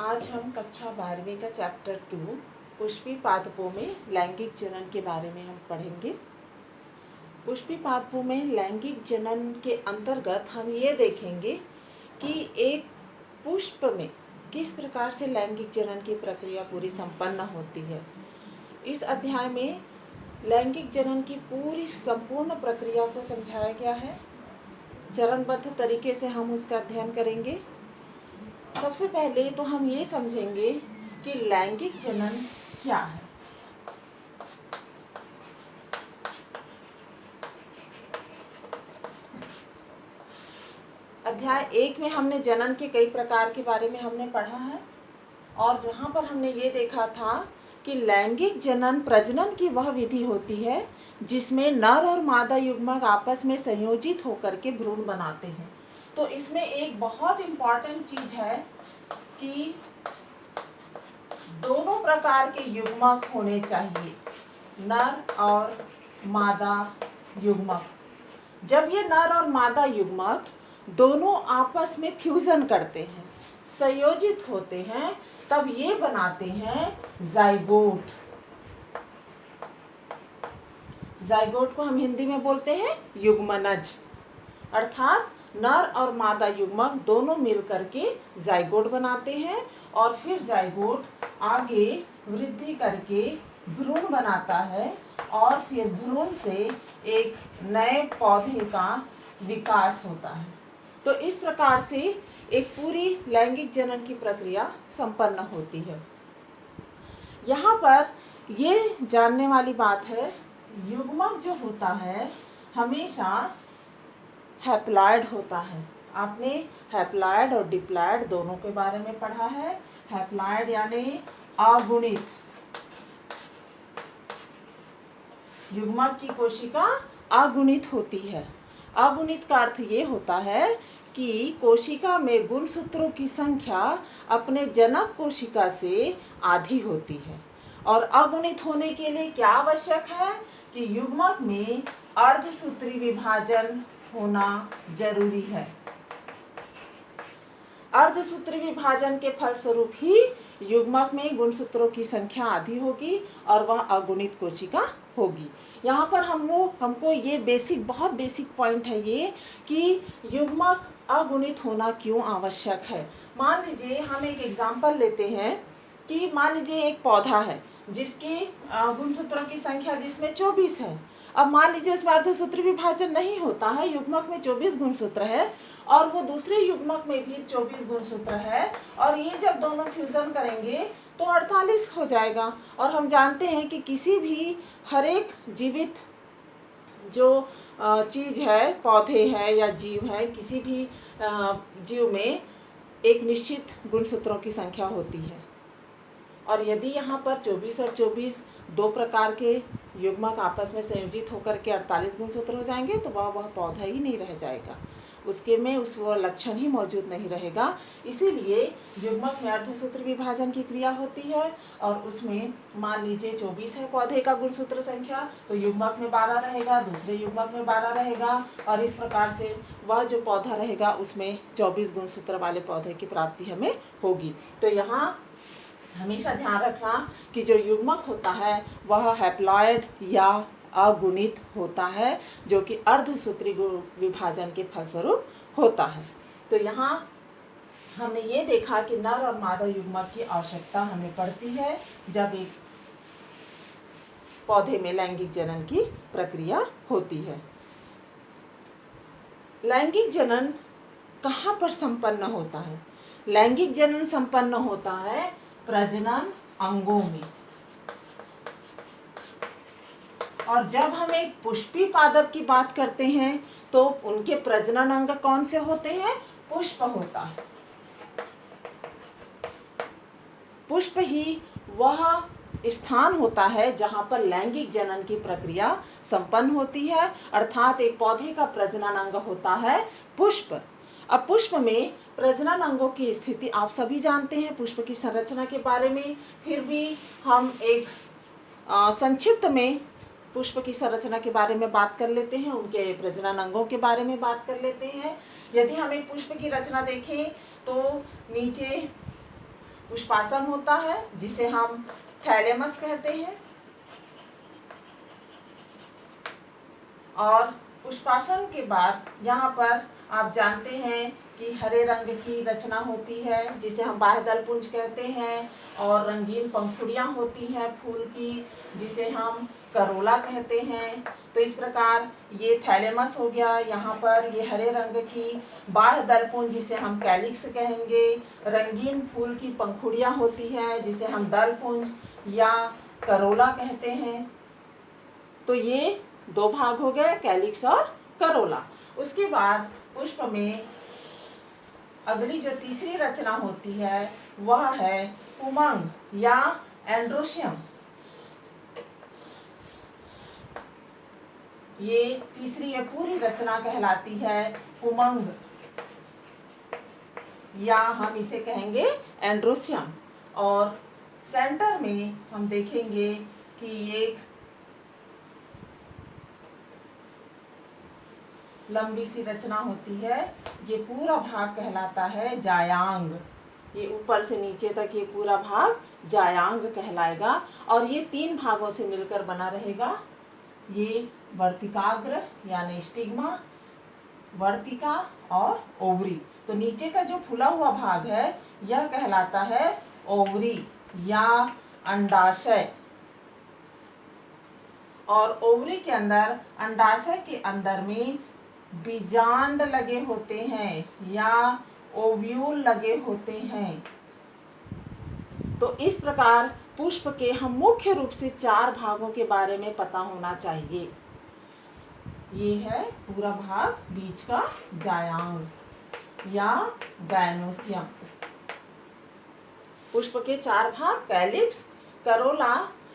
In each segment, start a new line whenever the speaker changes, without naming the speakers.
आज हम कक्षा 12वीं का चैप्टर 2 पुष्पी पादपों में लैंगिक जनन के बारे में हम पढ़ेंगे। पुष्पी पादपों में लैंगिक जनन के अंतर्गत हम ये देखेंगे कि एक पुष्प में किस प्रकार से लैंगिक जनन की प्रक्रिया पूरी संपन्न होती है। इस अध्याय में लैंगिक जनन की पूरी संपूर्ण प्रक्रिया को समझाया गया है। चरणबद्ध तरीके से हम उसका अध्ययन करेंगे। सबसे पहले तो हम ये समझेंगे कि लैंगिक जनन क्या है। अध्याय 1 में हमने जनन के कई प्रकार के बारे में हमने पढ़ा है और जहाँ पर हमने ये देखा था कि लैंगिक जनन प्रजनन की वह विधि होती है जिसमें नर और मादा युग्मक आपस में संयोजित होकर के भ्रूण बनाते हैं। तो इसमें एक बहुत इम्पॉर्टेंट चीज़ है कि दोनों प्रकार के युग्मक होने चाहिए, नर और मादा युग्मक। जब ये नर और मादा युग्मक दोनों आपस में फ्यूजन करते हैं, संयोजित होते हैं, तब ये बनाते हैं जाइगोट। जाइगोट को हम हिंदी में बोलते हैं युग्मनज, अर्थात नर और मादा युग्मक दोनों मिलकर के जाइगोट बनाते हैं और फिर जाइगोट आगे वृद्धि करके भ्रूण बनाता है और फिर भ्रूण से एक नए पौधे का विकास होता है। तो इस प्रकार से एक पूरी लैंगिक जनन की प्रक्रिया संपन्न होती है। यहाँ पर ये जानने वाली बात है, युग्मक जो होता है हमेशा हैप्लॉयड होता है। आपने हैप्लॉयड और डिप्लॉयड दोनों के बारे में पढ़ा है। हैप्लॉयड यानी अगुणित, युग्मक की कोशिका अगुणित होती है। अगुणित का अर्थ ये होता है कि कोशिका में गुणसूत्रों की संख्या अपने जनक कोशिका से आधी होती है। और अगुणित होने के लिए क्या आवश्यक है कि युग्मक में अर्धसूत्री विभाजन होना जरूरी है। अर्धसूत्री विभाजन के फलस्वरूप ही युग्मक में गुणसूत्रों की संख्या आधी होगी और वह अगुणित कोशिका होगी। यहाँ पर हमको ये बहुत बेसिक पॉइंट है ये कि युग्मक अगुणित होना क्यों आवश्यक है। मान लीजिए हम एक एग्जाम्पल लेते हैं कि मान लीजिए एक पौधा है जिसके गुणसूत्रों की संख्या जिसमें 24 है। अब मान लीजिए उसमें अर्धसूत्री विभाजन नहीं होता है, युग्मक में 24 गुणसूत्र है और वो दूसरे युग्मक में भी 24 गुणसूत्र है और ये जब दोनों फ्यूजन करेंगे तो 48 हो जाएगा। और हम जानते हैं कि किसी भी हर एक जीवित जो चीज़ है, पौधे हैं या जीव है, किसी भी जीव में एक निश्चित गुणसूत्रों की संख्या होती है। और यदि यहाँ पर 24 और 24 दो प्रकार के युग्मक आपस में संयोजित होकर के 48 गुणसूत्र हो जाएंगे तो वह पौधा ही नहीं रह जाएगा, उसके में वो लक्षण ही मौजूद नहीं रहेगा। इसीलिए युग्मक में अर्धसूत्र विभाजन की क्रिया होती है और उसमें मान लीजिए 24 है पौधे का गुणसूत्र संख्या, तो युग्मक में 12 रहेगा, दूसरे युग्मक में 12 रहेगा और इस प्रकार से वह जो पौधा रहेगा उसमें 24 गुणसूत्र वाले पौधे की प्राप्ति हमें होगी। तो यहाँ हमेशा ध्यान रखना कि जो युग्मक होता है वह हैप्लॉयड या अगुणित होता है, जो कि अर्धसूत्री विभाजन के फलस्वरूप होता है। तो यहाँ हमने ये देखा कि नर और मादा युग्मक की आवश्यकता हमें पड़ती है जब एक पौधे में लैंगिक जनन की प्रक्रिया होती है। लैंगिक जनन कहाँ पर संपन्न होता है? लैंगिक जनन संपन्न होता है प्रजनन अंगों में। और जब हम एक पुष्पी पादप की बात करते हैं तो उनके प्रजनन अंग कौन से होते हैं? पुष्प होता है। पुष्प ही वह स्थान होता है जहाँ पर लैंगिक जनन की प्रक्रिया संपन्न होती है, अर्थात एक पौधे का प्रजनन अंग होता है पुष्प। अब पुष्प में प्रजनन अंगों की स्थिति आप सभी जानते हैं, पुष्प की संरचना के बारे में फिर भी हम एक संक्षिप्त में पुष्प की संरचना के बारे में बात कर लेते हैं, उनके प्रजनन अंगों के बारे में बात कर लेते हैं। यदि हम एक पुष्प की रचना देखें तो नीचे पुष्पासन होता है जिसे हम थैलेमस कहते हैं। और पुष्पासन के बाद यहाँ पर आप जानते हैं कि हरे रंग की रचना होती है जिसे हम बाह्यदल पुंज कहते हैं, और रंगीन पंखुड़ियाँ होती हैं फूल की जिसे हम करोला कहते हैं। तो इस प्रकार ये थैलेमस हो गया, यहाँ पर ये हरे रंग की बाह्यदल पुंज जिसे हम कैलिक्स कहेंगे, रंगीन फूल की पंखुड़ियाँ होती हैं जिसे हम दल पुंज या करोला कहते हैं। तो ये दो भाग हो गए, कैलिक्स और करोला। उसके बाद पुष्प में अगली जो तीसरी रचना होती है वह है पुमंग या एंड्रोशियम। ये तीसरी ये पूरी रचना कहलाती है पुमंग, या हम इसे कहेंगे एंड्रोशियम। और सेंटर में हम देखेंगे कि एक लंबी सी रचना होती है, ये पूरा भाग कहलाता है जायांग। ये ऊपर से नीचे तक ये पूरा भाग जायांग कहलाएगा, और ये 3 भागों से मिलकर बना रहेगा। ये वर्तिकाग्र यानी स्टिग्मा, वर्तिका और ओवरी। तो नीचे का जो फूला हुआ भाग है यह कहलाता है ओवरी या अंडाशय। और ओवरी के अंदर, अंडाशय के अंदर में बीजांड लगे होते हैं या ओव्यूल लगे होते हैं। तो इस प्रकार पुष्प के हम मुख्य रूप से 4 भागों के बारे में पता होना चाहिए। ये है पूरा भाग बीच का जायांग या गायनोसियम। पुष्प के 4 भाग कैलिक्स, करोला,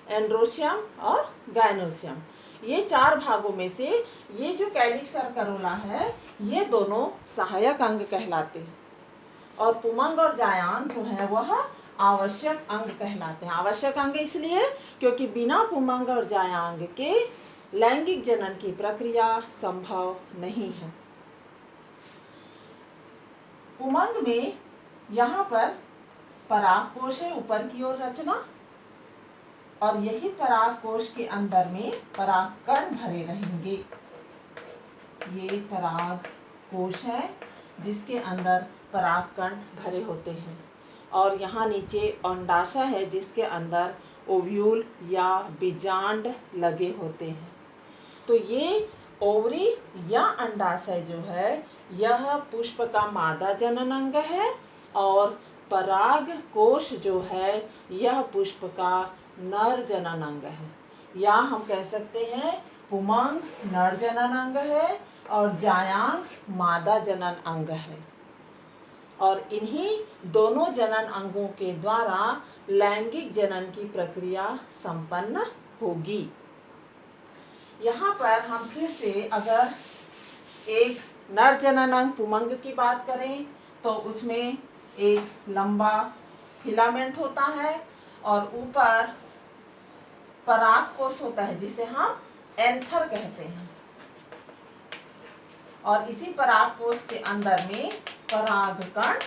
एंड्रोशियम और गायनोसियम। ये 4 भागों में से ये जो कैलिक्स और करोला है ये दोनों सहायक अंग कहलाते हैं, और पुमंग और जायांग जो है वह आवश्यक अंग कहलाते हैं। आवश्यक अंग इसलिए क्योंकि बिना पुमंग और जायांग के लैंगिक जनन की प्रक्रिया संभव नहीं है। पुमंग में यहाँ पर परागकोश है, ऊपर की ओर रचना, और यही परागकोश के अंदर में परागकण भरे रहेंगे। ये परागकोश है जिसके अंदर परागकण भरे होते हैं, और यहाँ नीचे अंडाशय है जिसके अंदर ओव्यूल या बीजांड लगे होते हैं। तो ये ओवरी या अंडाशय जो है यह पुष्प का मादा जनन अंग है, और परागकोश जो है यह पुष्प का नर जनन अंग है। या हम कह सकते हैं पुमंग नर जनन अंग है और जायांग मादा जनन अंग है, और इन्हीं दोनों जनन अंगों के द्वारा लैंगिक जनन की प्रक्रिया संपन्न होगी। यहाँ पर हम फिर से अगर एक नर जनन अंग पुमंग की बात करें तो उसमें एक लंबा फिलामेंट होता है, और ऊपर परागकोश होता है जिसे हम एंथर कहते हैं, और इसी परागकोश के अंदर में परागकण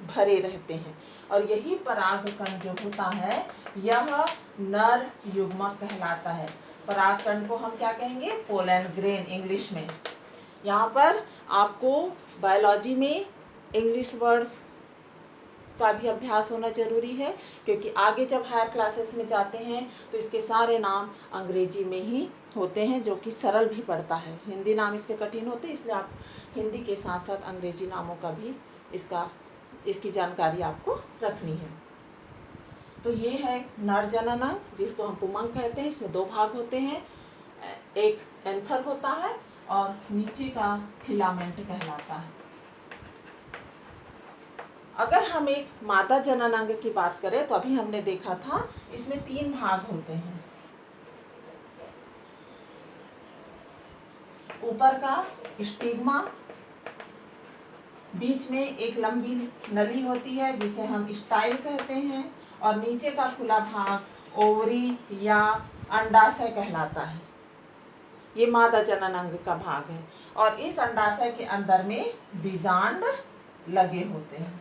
भरे रहते हैं, और यही परागकण जो होता है यह नर युग्मक कहलाता है। परागकण को हम क्या कहेंगे? पोलन ग्रेन इंग्लिश में। यहाँ पर आपको बायोलॉजी में इंग्लिश वर्ड्स का भी अभ्यास होना जरूरी है, क्योंकि आगे जब हायर क्लासेस में जाते हैं तो इसके सारे नाम अंग्रेजी में ही होते हैं, जो कि सरल भी पड़ता है। हिंदी नाम इसके कठिन होते हैं, इसलिए आप हिंदी के साथ साथ अंग्रेजी नामों का भी इसकी जानकारी आपको रखनी है। तो ये है नर जनन अंग जिसको हम पुमंग कहते हैं। इसमें 2 भाग होते हैं, एक एंथर होता है और नीचे का फिलामेंट कहलाता है। अगर हम एक मादा जनन अंग की बात करें तो अभी हमने देखा था इसमें 3 भाग होते हैं। ऊपर का स्टिग्मा, बीच में एक लंबी नली होती है जिसे हम स्टाइल कहते हैं, और नीचे का खुला भाग ओवरी या अंडाशय कहलाता है। ये मादा जनन अंग का भाग है, और इस अंडाशय के अंदर में बीजांड लगे होते हैं।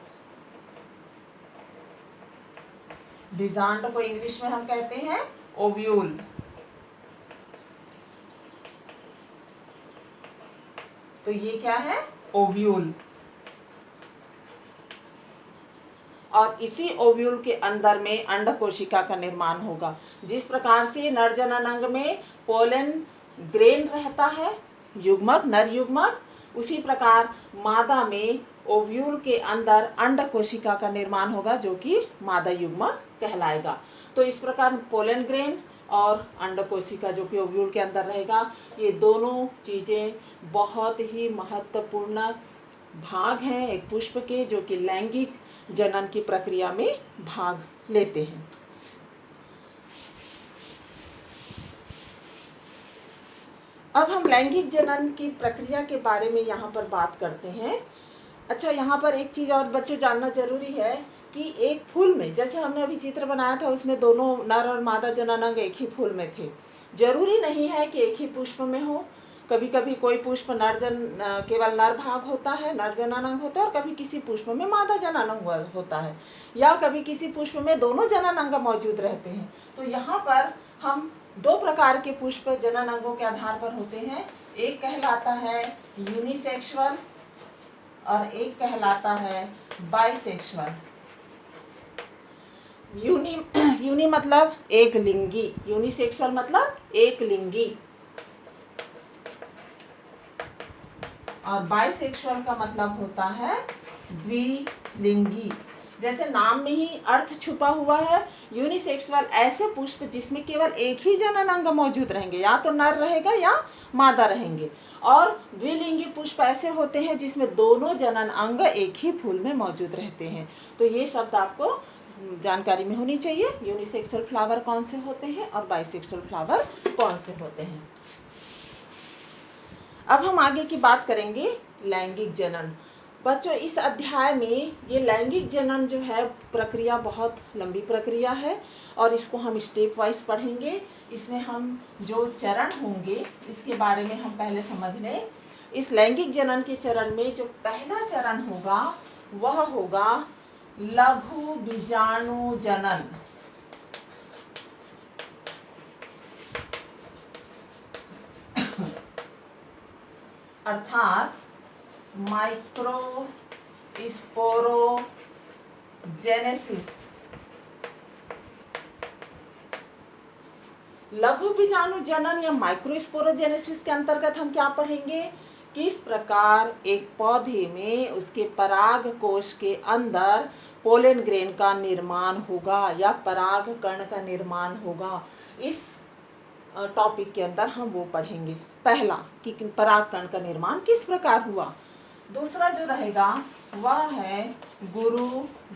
बीजांड को इंग्लिश में हम कहते हैं ओव्यूल। तो ये क्या है? ओव्यूल। और इसी ओव्यूल के अंदर में अंड कोशिका का निर्माण होगा। जिस प्रकार से नर जननांग में पोलन ग्रेन रहता है, युग्मक, नर युग्मक, उसी प्रकार मादा में ओव्यूल के अंदर अंड कोशिका का निर्माण होगा जो कि मादा युग्मक कहलाएगा। तो इस प्रकार पोलन ग्रेन और अंड कोशिका जो कि ओव्यूल के अंदर रहेगा, ये दोनों चीज़ें बहुत ही महत्वपूर्ण भाग हैं एक पुष्प के, जो कि लैंगिक जनन की प्रक्रिया में भाग लेते हैं। अब हम लैंगिक जनन की प्रक्रिया के बारे में यहाँ पर बात करते हैं। अच्छा, यहाँ पर एक चीज़ और बच्चों जानना जरूरी है कि एक फूल में, जैसे हमने अभी चित्र बनाया था उसमें दोनों नर और मादा जननांग एक ही फूल में थे। जरूरी नहीं है कि एक ही पुष्प में हो। कभी कभी कोई पुष्प केवल नर भाग होता है, नर जननांग होता है, और कभी किसी पुष्प में मादा जननांग होता है, या कभी किसी पुष्प में दोनों जननांग मौजूद रहते हैं। तो यहाँ पर हम दो प्रकार के पुष्प जननांगों के आधार पर होते हैं। एक कहलाता है यूनिसेक्सुअल और एक कहलाता है बाइसेक्सुअल। यूनि मतलब एक लिंगी, यूनिसेक्सुअल मतलब एक लिंगी, और बाइसेक्सुअल का मतलब होता है द्विलिंगी। जैसे नाम में ही अर्थ छुपा हुआ है। यूनिसेक्सुअल ऐसे पुष्प जिसमें केवल एक ही जननांग मौजूद रहेंगे, या तो नर रहेगा या मादा रहेंगे। और द्विलिंगी पुष्प ऐसे होते हैं जिसमें दोनों जननांग एक ही फूल में मौजूद रहते हैं। तो ये शब्द आपको जानकारी में होनी चाहिए। यूनिसेक्सुअल फ्लावर कौन से होते हैं और बाइसेक्सुअल फ्लावर कौन से होते हैं। अब हम आगे की बात करेंगे लैंगिक जनन। बच्चों, इस अध्याय में ये लैंगिक जनन जो है प्रक्रिया बहुत लंबी प्रक्रिया है और इसको हम स्टेप वाइज पढ़ेंगे। इसमें हम जो चरण होंगे इसके बारे में हम पहले समझ लें। इस लैंगिक जनन के चरण में जो पहला चरण होगा वह होगा लघु बीजाणु जनन। अर्थात माइक्रोस्पोरोजेनेसिस। लघु बीजाणु जनन या माइक्रोस्पोरोजेनेसिस के अंतर्गत हम क्या पढ़ेंगे? किस प्रकार एक पौधे में उसके पराग कोश के अंदर पोलन ग्रेन का निर्माण होगा या पराग कण का निर्माण होगा। इस टॉपिक के अंदर हम वो पढ़ेंगे। पहला कि पराग कण का निर्माण किस प्रकार हुआ। दूसरा जो रहेगा वह है गुरु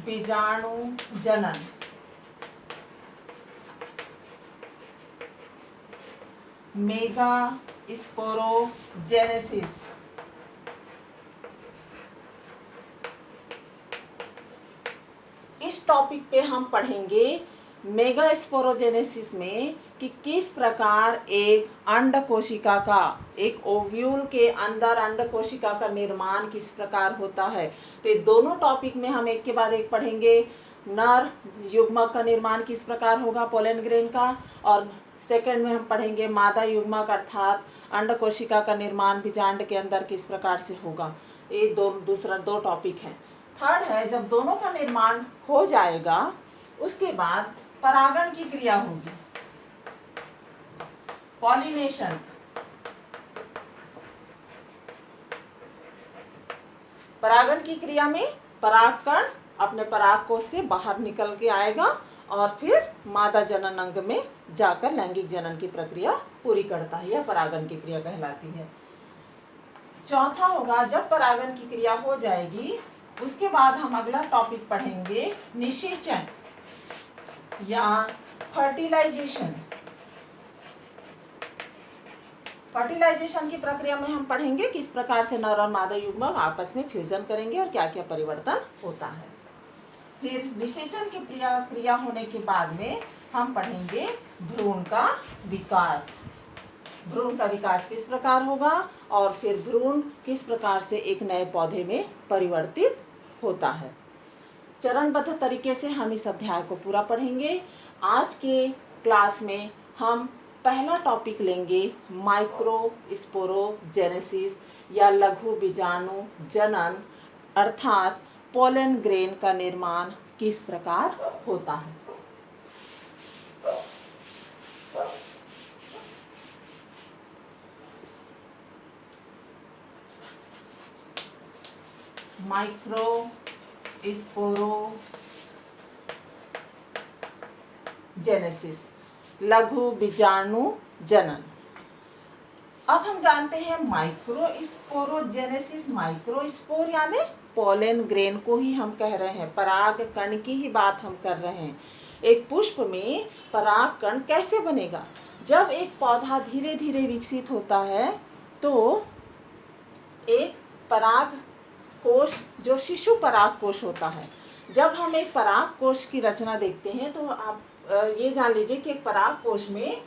बीजाणु जनन। Mega sporogenesis. इस टॉपिक पे हम पढ़ेंगे मेगा स्पोरोजेनेसिस में कि किस प्रकार एक अंड कोशिका का, एक ओव्यूल के अंदर अंड कोशिका का निर्माण किस प्रकार होता है। तो ये दोनों टॉपिक में हम एक के बाद एक पढ़ेंगे। नर युग्मक का निर्माण किस प्रकार होगा पोलन ग्रेन का, और सेकंड में हम पढ़ेंगे मादा युग्मक अर्थात अंड कोशिका का निर्माण बीजांड के अंदर किस प्रकार से होगा। ये दो टॉपिक हैं। थर्ड है जब दोनों का निर्माण हो जाएगा उसके बाद परागण की क्रिया होगी, पॉलिनेशन। परागण की क्रिया में परागकण अपने पराग कोश से बाहर निकल के आएगा और फिर मादा जननांग में जाकर लैंगिक जनन की प्रक्रिया पूरी करता है। यह परागण की क्रिया कहलाती है। चौथा होगा जब परागण की क्रिया हो जाएगी उसके बाद हम अगला टॉपिक पढ़ेंगे निषेचन या फर्टिलाइजेशन। फर्टिलाइजेशन की प्रक्रिया में हम पढ़ेंगे किस प्रकार से नर और मादा युग्मक आपस में फ्यूजन करेंगे और क्या क्या परिवर्तन होता है। फिर निषेचन की क्रिया होने के बाद में हम पढ़ेंगे भ्रूण का विकास। भ्रूण का विकास किस प्रकार होगा और फिर भ्रूण किस प्रकार से एक नए पौधे में परिवर्तित होता है। चरणबद्ध तरीके से हम इस अध्याय को पूरा पढ़ेंगे। आज के क्लास में हम पहला टॉपिक लेंगे माइक्रोस्पोरोजेनेसिस या लघु बीजाणु जनन, अर्थात पोलन ग्रेन का निर्माण किस प्रकार होता है। माइक्रोस्पोरोजेनेसिस, लघु बीजाणु जनन। अब हम जानते हैं माइक्रोस्पोरोजेनेसिस, माइक्रोस्पोर यानी पोलन ग्रेन को ही हम कह रहे हैं, पराग कण की ही बात हम कर रहे हैं। एक पुष्प में पराग कण कैसे बनेगा? जब एक पौधा धीरे धीरे विकसित होता है तो एक पराग कोश जो शिशु पराग कोश होता है, जब हम एक पराग कोश की रचना देखते हैं तो आप ये जान लीजिए कि एक पराग कोश में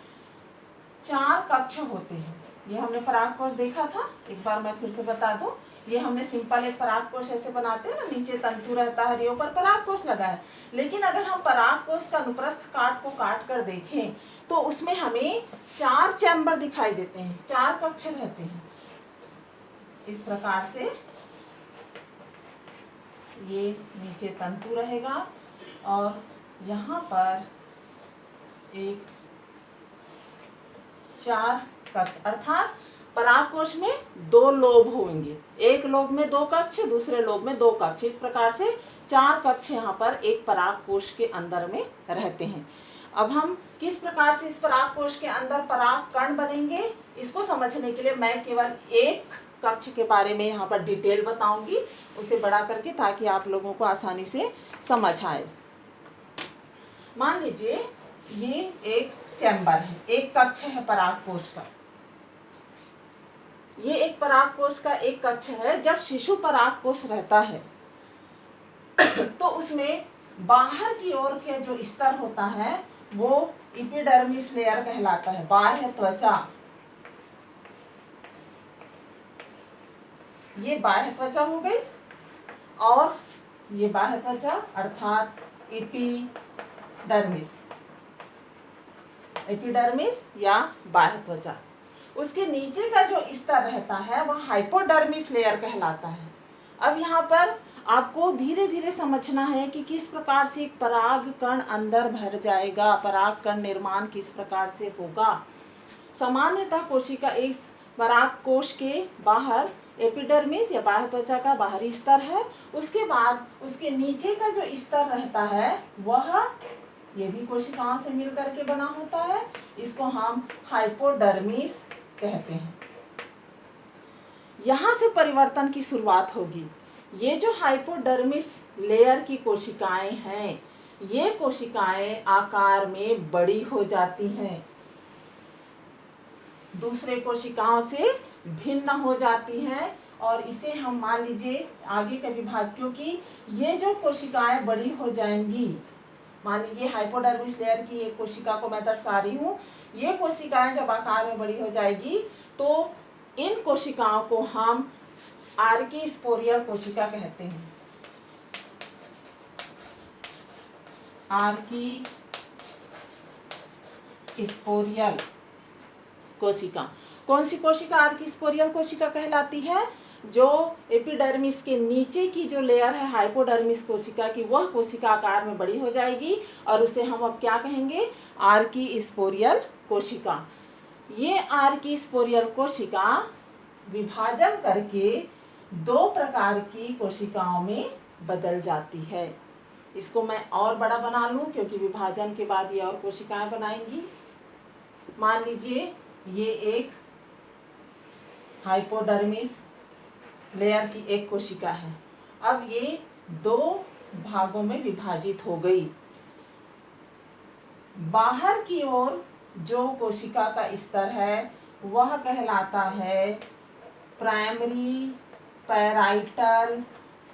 4 कक्ष होते हैं। ये हमने पराग कोश देखा था, एक बार मैं फिर से बता दूं। ये हमने सिंपल एक पराग कोश ऐसे बनाते हैं ना, नीचे तंतु रहता है, ये ऊपर पराग कोश लगा है। लेकिन अगर हम पराग कोश का अनुप्रस्थ काट को काट कर देखें तो उसमें हमें 4 चैम्बर दिखाई देते हैं, 4 कक्ष रहते हैं। इस प्रकार से ये नीचे तंतु रहेगा और यहाँ पर एक 4 कक्ष, अर्थात परागकोश में 2 लोब होंगे, एक लोब में 2 कक्ष, दूसरे लोब में 2 कक्ष। इस प्रकार से 4 कक्ष यहाँ पर एक परागकोश के अंदर में रहते हैं। अब हम किस प्रकार से इस परागकोश के अंदर पराग कण बनेंगे, इसको समझने के लिए मैं केवल एक कक्ष के बारे में यहाँ पर डिटेल बताऊंगी, उसे बड़ा करके, ताकि आप लोगों को आसानी से समझ आए। मान लीजिए ये एक चैम्बर है, एक कक्ष है परागकोश का। ये एक परागकोश का एक कक्ष है। जब शिशु परागकोश रहता है तो उसमें बाहर की ओर के जो स्तर होता है वो एपिडर्मिस लेयर कहलाता है, बाह्य त्वचा। ये बाह्य त्वचा हो गई और ये बाह्य त्वचा अर्थात एपिडर्मिस, एपिडर्मिस या बाह्य त्वचा। उसके नीचे का जो स्तर रहता है वह हाइपोडर्मिस लेयर कहलाता है। अब यहाँ पर आपको धीरे धीरे समझना है कि किस प्रकार से एक पराग कण अंदर भर जाएगा, पराग कण निर्माण किस प्रकार से होगा। सामान्यतः कोशिका इस पराग कोश के बाहर एपिडर्मिस या बाह्य त्वचा का बाहरी स्तर है। उसके बाद उसके नीचे का जो स्तर रहता है वह ये भी कोशिकाओं से मिलकर के बना होता है, इसको हम हाइपोडर्मिस कहते हैं। यहाँ से परिवर्तन की शुरुआत होगी। ये जो हाइपोडर्मिस लेयर की कोशिकाएं हैं, ये कोशिकाएं आकार में बड़ी हो जाती हैं, दूसरे कोशिकाओं से भिन्न हो जाती हैं और इसे हम मान लीजिए आगे का विभाजन, क्योंकि ये जो कोशिकाएं बड़ी हो जाएंगी, मान लीजिए हाइपोडर्मिस लेयर की एक कोशिका को मैं दर्शा रही हूँ, ये कोशिकाएं जब आकार में बड़ी हो जाएगी तो इन कोशिकाओं को हम आर्कीस्पोरियल कोशिका कहते हैं। आर्कीस्पोरियल कोशिका, कौन सी कोशिका आर्कीस्पोरियल कोशिका कहलाती है? जो एपिडर्मिस के नीचे की जो लेयर है हाइपोडर्मिस कोशिका की, वह कोशिका आकार में बड़ी हो जाएगी और उसे हम अब क्या कहेंगे? आर्कीस्पोरियल कोशिका। ये आर्कीस्पोरियल कोशिका विभाजन करके 2 प्रकार की कोशिकाओं में बदल जाती है। इसको मैं और बड़ा बना लूं क्योंकि विभाजन के बाद ये और कोशिकाएं बनाएंगी। मान लीजिए ये एक हाइपोडर्मिस लेयर की एक कोशिका है। अब ये 2 भागों में विभाजित हो गई। बाहर की ओर जो कोशिका का स्तर है वह कहलाता है primary parietal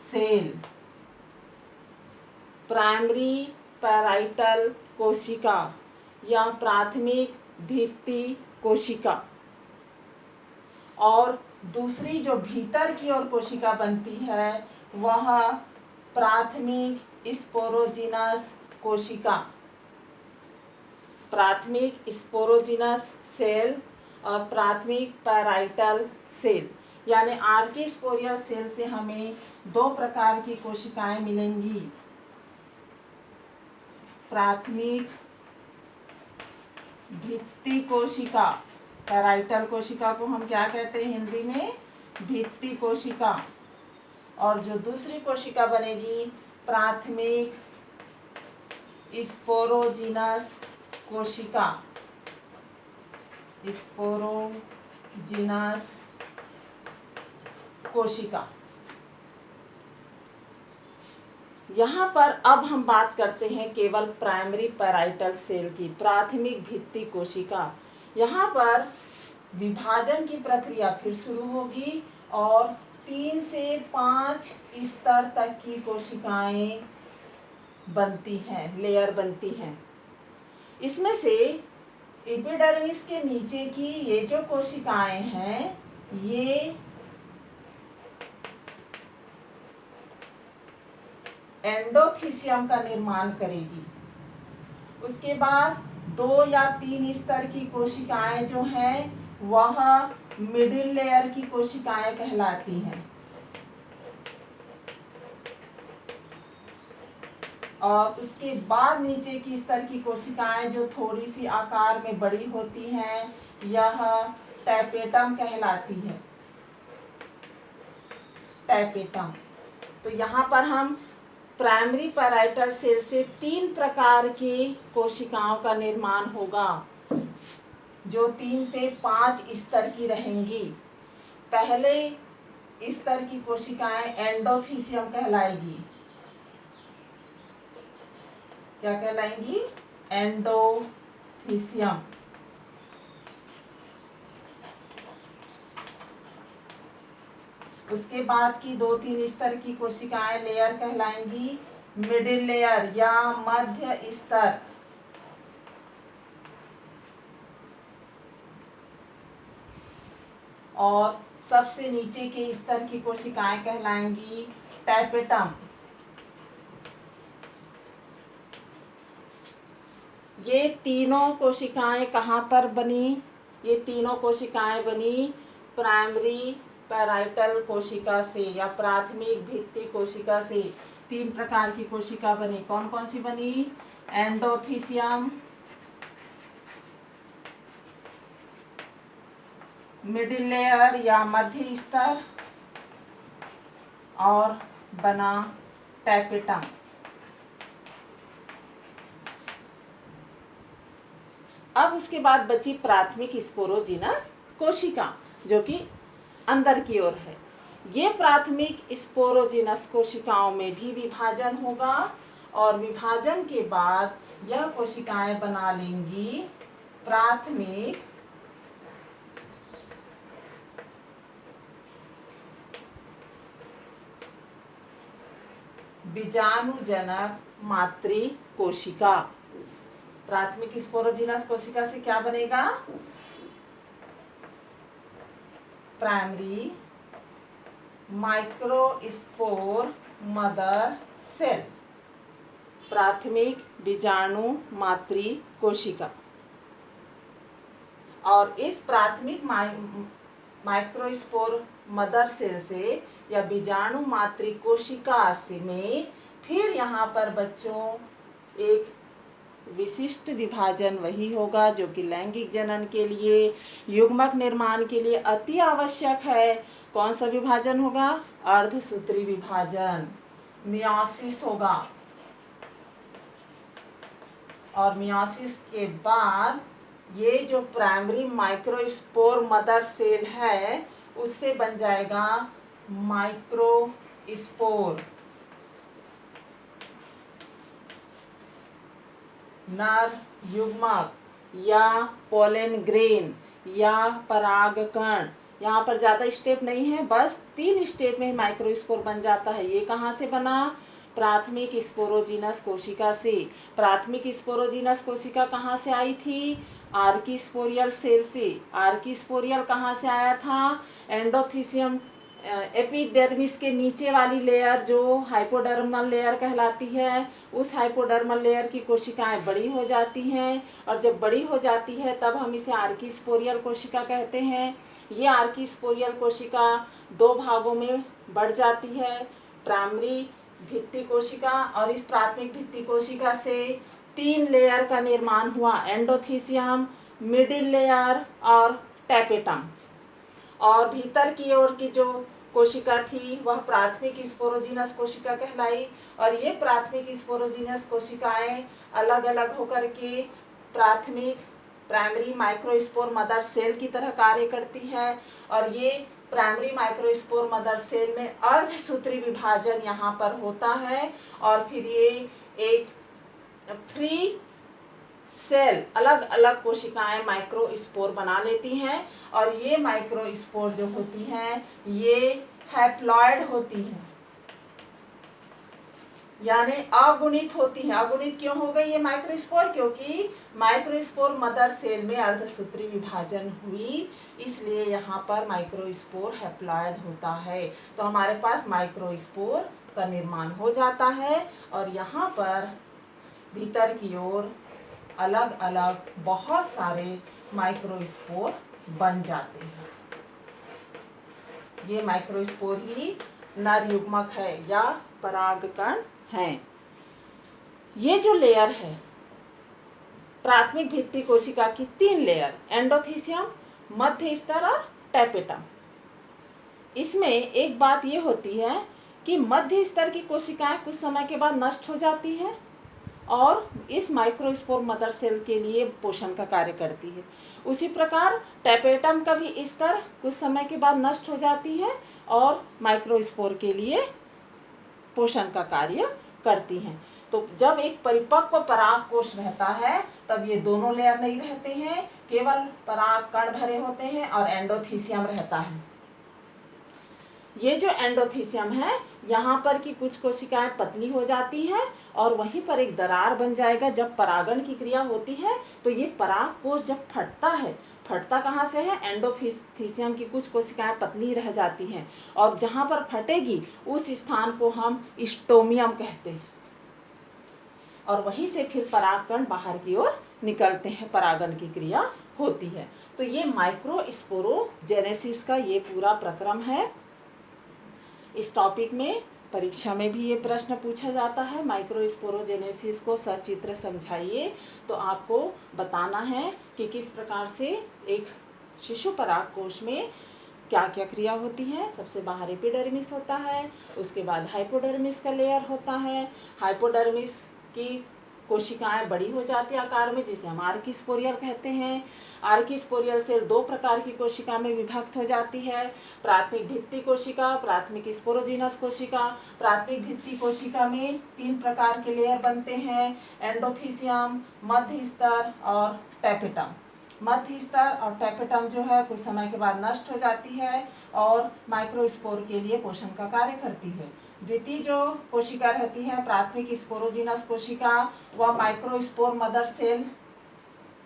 cell, primary parietal कोशिका या प्राथमिक भित्ति कोशिका। और दूसरी जो भीतर की ओर कोशिका बनती है वह प्राथमिक स्पोरोजिनस कोशिका, प्राथमिक स्पोरोजिनस सेल और प्राथमिक पैराइटल सेल। यानी आर्कीस्पोरियल सेल से हमें दो प्रकार की कोशिकाएं मिलेंगी, प्राथमिक भित्ति कोशिका, पैराइटल कोशिका को हम क्या कहते हैं हिंदी में, भित्ति कोशिका, और जो दूसरी कोशिका बनेगी प्राथमिक स्पोरोजिनस कोशिका, स्पोरोजिनस कोशिका। यहाँ पर अब हम बात करते हैं केवल प्राइमरी पैराइटल सेल की, प्राथमिक भित्ति कोशिका। यहाँ पर विभाजन की प्रक्रिया फिर शुरू होगी और 3 से 5 स्तर तक की कोशिकाएं बनती हैं, लेयर बनती हैं। इसमें से एपिडर्मिस के नीचे की ये जो कोशिकाएं हैं ये एंडोथीसियम का निर्माण करेगी। उसके बाद 2 या 3 स्तर की कोशिकाएं जो हैं वह मिडिल लेयर की कोशिकाएं कहलाती हैं, और उसके बाद नीचे की स्तर की कोशिकाएं जो थोड़ी सी आकार में बड़ी होती हैं यह टैपेटम कहलाती है, टैपेटम। तो यहाँ पर हम प्राइमरी पैराइटल सेल से 3 प्रकार की कोशिकाओं का निर्माण होगा जो 3 से 5 स्तर की रहेंगी। पहले स्तर की कोशिकाएं एंडोथीसियम कहलाएगी। क्या कहलाएंगी? एंडोथीसियम। उसके बाद की 2-3 स्तर की कोशिकाएं लेयर कहलाएंगी मिडिल लेयर या मध्य स्तर। और सबसे नीचे के स्तर की कोशिकाएं कहलाएंगी टैपेटम। ये तीनों कोशिकाएं कहाँ पर बनी? ये तीनों कोशिकाएं बनी प्राइमरी पैराइटल कोशिका से या प्राथमिक भित्ति कोशिका से। 3 प्रकार की कोशिका बनी। कौन कौन सी बनी? एंडोथीसियम, मिडिल लेयर या मध्य स्तर, और बना टैपेटम। अब उसके बाद बची प्राथमिक स्पोरोजिनस कोशिका जो कि अंदर की ओर है। ये प्राथमिक स्पोरोजिनस कोशिकाओं में भी विभाजन होगा और विभाजन के बाद यह कोशिकाएं बना लेंगी प्राथमिक बीजाणुजनक मातृ कोशिका। प्राथमिक स्पोरोजिनस कोशिका से क्या बनेगा? प्राइमरी माइक्रोस्पोर मदर सेल, प्राथमिक बीजाणु मातृ कोशिका। और इस प्राथमिक माइक्रोस्पोर मदर सेल से या बीजाणु मातृ कोशिका से में फिर यहाँ पर बच्चों एक विशिष्ट विभाजन वही होगा जो कि लैंगिक जनन के लिए, युग्मक निर्माण के लिए अति आवश्यक है। कौन सा विभाजन होगा? अर्धसूत्री विभाजन, मियोसिस होगा। और मियोसिस के बाद ये जो प्राइमरी माइक्रोस्पोर मदर सेल है उससे बन जाएगा माइक्रोस्पोर, नर युग्मक या पोलन ग्रेन या परागकण। यहाँ पर ज़्यादा स्टेप नहीं है, बस 3 स्टेप में माइक्रोस्पोर बन जाता है। ये कहाँ से बना? प्राथमिक स्पोरोजिनस कोशिका से। प्राथमिक स्पोरोजिनस कोशिका कहाँ से आई थी? आर्कीस्पोरियल सेल से। आर्कीस्पोरियल कहाँ से आया था? एंडोथीसियम एपिडर्मिस के नीचे वाली लेयर जो हाइपोडर्मल लेयर कहलाती है, उस हाइपोडर्मल लेयर की कोशिकाएं बड़ी हो जाती हैं, और जब बड़ी हो जाती है तब हम इसे आर्कीस्पोरियल कोशिका कहते हैं। ये आर्कीस्पोरियल कोशिका दो भागों में बढ़ जाती है, प्राइमरी भित्ति कोशिका, और इस प्राथमिक भित्ति कोशिका से 3 लेयर का निर्माण हुआ, एंडोथीसियम, मिडिल लेयर और टैपेटम। और भीतर की ओर की जो कोशिका थी वह प्राथमिक स्पोरोजिनस कोशिका कहलाई, और ये प्राथमिक स्पोरोजिनस कोशिकाएं अलग अलग होकर के प्राइमरी माइक्रोस्पोर मदर सेल की तरह कार्य करती है, और ये प्राइमरी माइक्रोस्पोर मदर सेल में अर्धसूत्री विभाजन यहाँ पर होता है, और फिर ये एक फ्री सेल अलग अलग कोशिकाएं माइक्रोस्पोर बना लेती हैं, और ये माइक्रोस्पोर जो होती हैं ये हैप्लॉइड होती हैं, यानी अगुणित होती है। अगुणित क्यों हो गई ये माइक्रोस्पोर? क्योंकि माइक्रोस्पोर मदर सेल में अर्धसूत्री विभाजन हुई, इसलिए यहाँ पर माइक्रोस्पोर हैप्लॉइड होता है। तो हमारे पास माइक्रोस्पोर का निर्माण हो जाता है, और यहाँ पर भीतर की ओर अलग अलग बहुत सारे माइक्रोस्पोर बन जाते हैं। ये माइक्रोस्पोर ही नर युग्मक है या परागकण हैं। ये जो लेयर है प्राथमिक भित्ति कोशिका की 3 लेयर, एंडोथीसियम, मध्य स्तर और टैपेटम। इसमें एक बात ये होती है कि मध्य स्तर की कोशिकाएं कुछ समय के बाद नष्ट हो जाती हैं और इस माइक्रोस्पोर मदर सेल के लिए पोषण का कार्य करती है। उसी प्रकार टैपेटम का भी स्तर कुछ समय के बाद नष्ट हो जाती है और माइक्रोस्पोर के लिए पोषण का कार्य करती हैं। तो जब एक परिपक्व पराग कोश रहता है तब ये दोनों लेयर नहीं रहते हैं, केवल पराग कण भरे होते हैं और एंडोथीसियम रहता है। ये जो एंडोथीसियम है यहाँ पर की कुछ कोशिकाएं पतली हो जाती हैं और वहीं पर एक दरार बन जाएगा। जब परागण की क्रिया होती है तो ये पराग कोश जब फटता है, फटता कहाँ से है? एंडोथीसियम की कुछ कोशिकाएं पतली रह जाती हैं और जहाँ पर फटेगी उस स्थान को हम स्टोमियम कहते हैं, और वहीं से फिर परागकण बाहर की ओर निकलते हैं, परागण की क्रिया होती है। तो ये माइक्रोस्पोरोजेनेसिस का ये पूरा प्रक्रम है। इस टॉपिक में परीक्षा में भी ये प्रश्न पूछा जाता है, माइक्रोस्पोरोजेनेसिस को सचित्र समझाइए। तो आपको बताना है कि किस प्रकार से एक शिशु परागकोश में क्या क्या क्रिया होती है। सबसे बाहर एपिडर्मिस होता है, उसके बाद हाइपोडर्मिस का लेयर होता है। हाइपोडर्मिस की कोशिकाएं बड़ी हो जाती है आकार में, जिसे हम आर्कीस्पोरियल कहते हैं। आर्कीस्पोरियल सेल 2 प्रकार की कोशिका में विभक्त हो जाती है, प्राथमिक भित्ति कोशिका, प्राथमिक स्पोरोजिनस कोशिका। प्राथमिक भित्ति कोशिका में 3 प्रकार के लेयर बनते हैं, एंडोथीसियम, मध्य स्तर और टैपेटम। मध्य स्तर और टैपेटम जो है कुछ समय के बाद नष्ट हो जाती है और माइक्रोस्पोर के लिए पोषण का कार्य करती है। द्वितीय जो कोशिका रहती है प्राथमिक स्पोरोजिनस कोशिका, वह माइक्रोस्पोर मदर सेल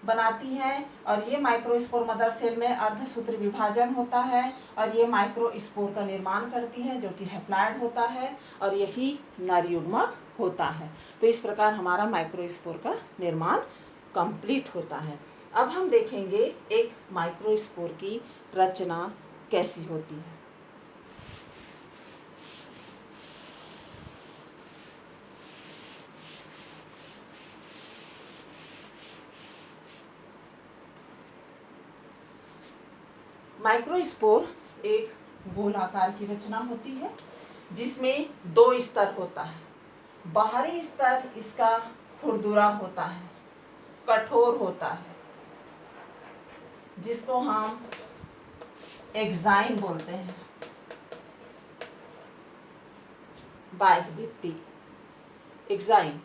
बनाती है और ये माइक्रोस्पोर मदर सेल में अर्धसूत्र विभाजन होता है और ये माइक्रोस्पोर का निर्माण करती है जो कि हैप्लॉइड होता है और यही नर युग्मक होता है। तो इस प्रकार हमारा माइक्रोस्पोर का निर्माण कंप्लीट होता है। अब हम देखेंगे एक माइक्रोस्पोर की रचना कैसी होती है। माइक्रोस्पोर एक गोलाकार की रचना होती है जिसमें 2 स्तर होता है। बाहरी स्तर इसका खुरदुरा होता है, कठोर होता है, जिसको हम एक्साइन बोलते हैं, बाह्य भित्ति एक्साइन।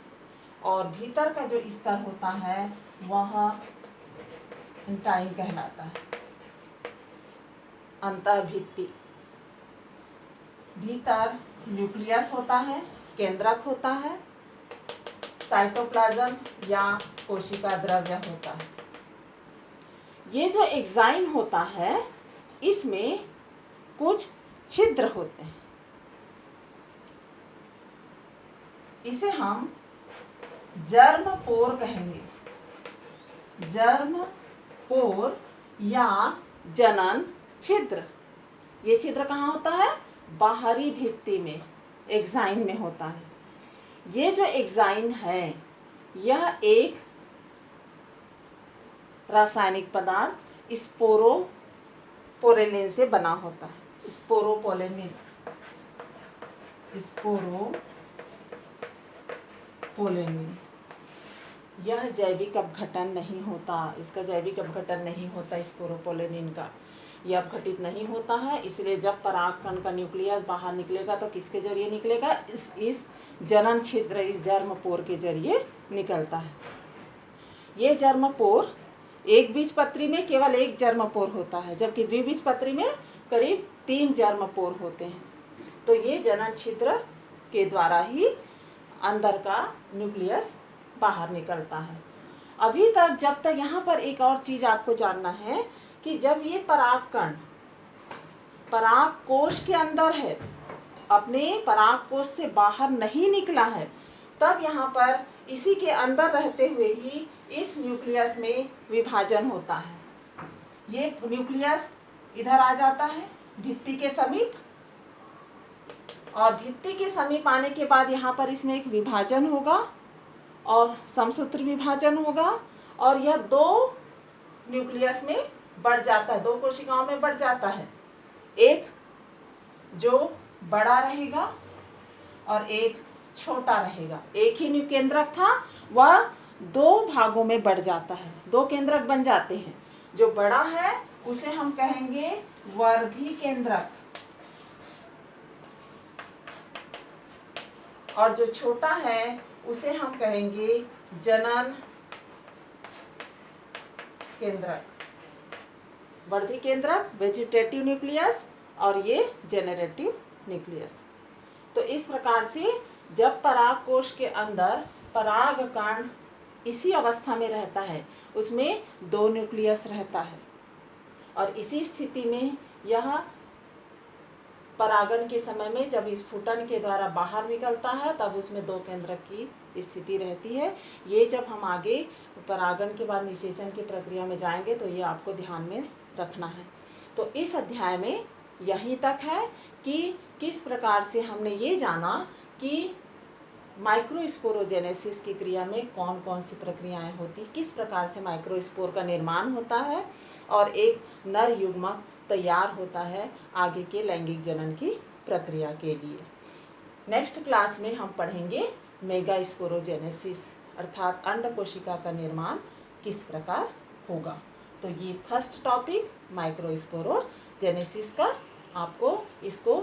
और भीतर का जो स्तर होता है वह इंटाइन कहलाता है, अंतःभित्ति। भीतर न्यूक्लियस होता है, केंद्रक होता है, साइटोप्लाज्म या कोशिका द्रव्य होता है। ये जो एक्साइन होता है इसमें कुछ छिद्र होते हैं। इसे हम जर्म पोर कहेंगे, जर्म पोर या जनन छिद्र। ये छिद्र कहाँ होता है? बाहरी भित्ति में, एक्साइन में होता है। ये जो एक्साइन है यह एक रासायनिक पदार्थ स्पोरोपोलेनिन से बना होता है। Sporopollenin, sporopollenin. यह जैविक अपघटन नहीं होता, इसका जैविक अपघटन नहीं होता स्पोरोपोलेनिन का। यह अपघटित नहीं होता है, इसलिए जब परागकण का न्यूक्लियस बाहर निकलेगा तो किसके जरिए निकलेगा? इस जनन छिद्र, इस जर्मपोर के जरिए निकलता है। ये जर्मपोर एक बीजपत्री में केवल एक जर्मपोर होता है, जबकि द्विबीजपत्री में करीब 3 जर्मपोर होते हैं। तो ये जनन छिद्र के द्वारा ही अंदर का न्यूक्लियस बाहर निकलता है। अभी तक जब तक यहाँ पर एक और चीज़ आपको जानना है कि जब ये परागकण पराग कोश के अंदर है, अपने पराग कोश से बाहर नहीं निकला है, तब यहाँ पर इसी के अंदर रहते हुए ही इस न्यूक्लियस में विभाजन होता है। ये न्यूक्लियस इधर आ जाता है भित्ति के समीप, और भित्ति के समीप आने के बाद यहाँ पर इसमें एक विभाजन होगा और समसूत्र विभाजन होगा, और यह 2 न्यूक्लियस में बढ़ जाता है, 2 कोशिकाओं में बढ़ जाता है। एक जो बड़ा रहेगा और एक छोटा रहेगा। एक ही न्यूकेंद्रक था, वह 2 भागों में बढ़ जाता है, 2 केंद्रक बन जाते हैं। जो बड़ा है उसे हम कहेंगे वर्धी केंद्रक, और जो छोटा है उसे हम कहेंगे जनन केंद्रक। वर्धी केंद्रक वेजिटेटिव न्यूक्लियस और ये जेनरेटिव न्यूक्लियस। तो इस प्रकार से जब पराग कोश के अंदर परागकण इसी अवस्था में रहता है, उसमें 2 न्यूक्लियस रहता है, और इसी स्थिति में यह परागन के समय में जब स्फुटन के द्वारा बाहर निकलता है तब उसमें 2 केंद्रक की स्थिति रहती है। ये जब हम आगे परागन के बाद निषेचन की प्रक्रिया में जाएंगे तो ये आपको ध्यान में रखना है। तो इस अध्याय में यहीं तक है कि किस प्रकार से हमने ये जाना कि माइक्रोस्पोरोजेनेसिस की क्रिया में कौन कौन सी प्रक्रियाएं होती, किस प्रकार से माइक्रोस्पोर का निर्माण होता है और एक नर युग्मक तैयार होता है आगे के लैंगिक जनन की प्रक्रिया के लिए। नेक्स्ट क्लास में हम पढ़ेंगे मेगास्पोरोजेनेसिस, अर्थात अंड कोशिका का निर्माण किस प्रकार होगा। तो ये फर्स्ट टॉपिक माइक्रोस्पोरोजेनेसिस का, आपको इसको